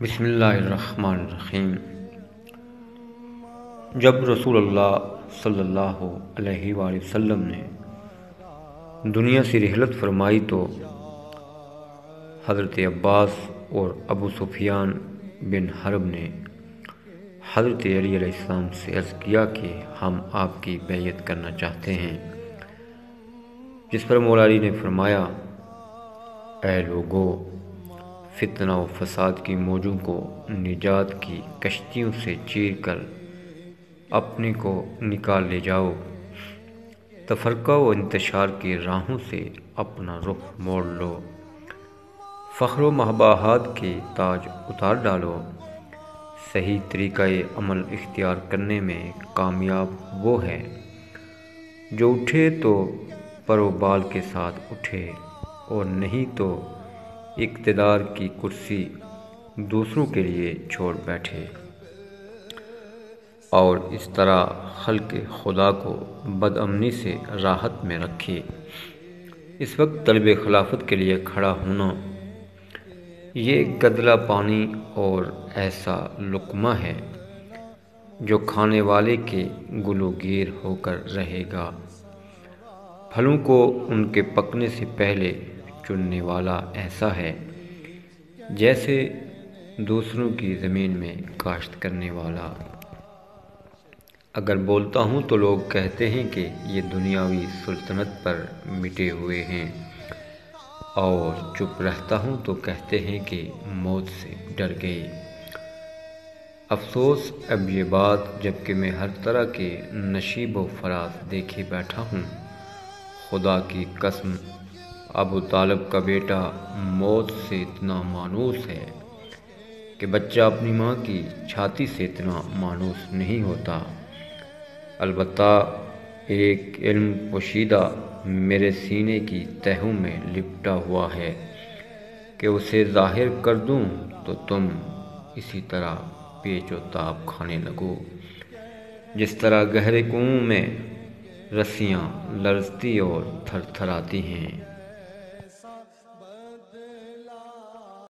بسم اللہ الرحمن الرحیم۔ جب رسول اللہ صلی اللہ علیہ وآلہ وسلم نے دنیا سے رحلت فرمائی تو حضرت عباس اور ابو سفیان بن حرب نے حضرت علی علیہ السلام سے عرض کیا کہ ہم آپ کی بیعت کرنا چاہتے ہیں، جس پر مولا علی نے فرمایا، اے لوگو، فتنہ و فساد کی موجوں کو نجات کی کشتیوں سے چیر کر اپنے کو نکال لے جاؤ، تفرقہ و انتشار کی راہوں سے اپنا رخ موڑ لو، فخر و مباحات کے تاج اتار ڈالو۔ صحیح طریقہ عمل اختیار کرنے میں کامیاب وہ ہے جو اٹھے تو پر و بال کے ساتھ اٹھے، اور نہیں تو اقتدار کی کرسی دوسروں کے لیے چھوڑ بیٹھے، اور اس طرح خلق خدا کو بد امنی سے راحت میں رکھے۔ اس وقت طلب خلافت کے لیے کھڑا ہونا یہ گدلا پانی اور ایسا لقمہ ہے جو کھانے والے کے گلو گیر ہو کر رہے گا۔ پھلوں کو ان کے پکنے سے پہلے چننے والا ایسا ہے جیسے دوسروں کی زمین میں کاشت کرنے والا۔ اگر بولتا ہوں تو لوگ کہتے ہیں کہ یہ دنیاوی سلطنت پر مٹے ہوئے ہیں، اور چپ رہتا ہوں تو کہتے ہیں کہ موت سے ڈر گئے۔ افسوس اب یہ بات جب کہ میں ہر طرح کے نشیب و فراز دیکھے بیٹھا ہوں۔ خدا کی قسم، ابو طالب کا بیٹا موت سے اتنا مانوس ہے کہ بچہ اپنی ماں کی چھاتی سے اتنا مانوس نہیں ہوتا۔ البتہ ایک علم پوشیدہ میرے سینے کی تہوں میں لپٹا ہوا ہے کہ اسے ظاہر کر دوں تو تم اسی طرح پیچ و تاب کھانے لگو، جس طرح گہرے کنویں میں رسیاں لرزتی اور تھر تھراتی ہیں۔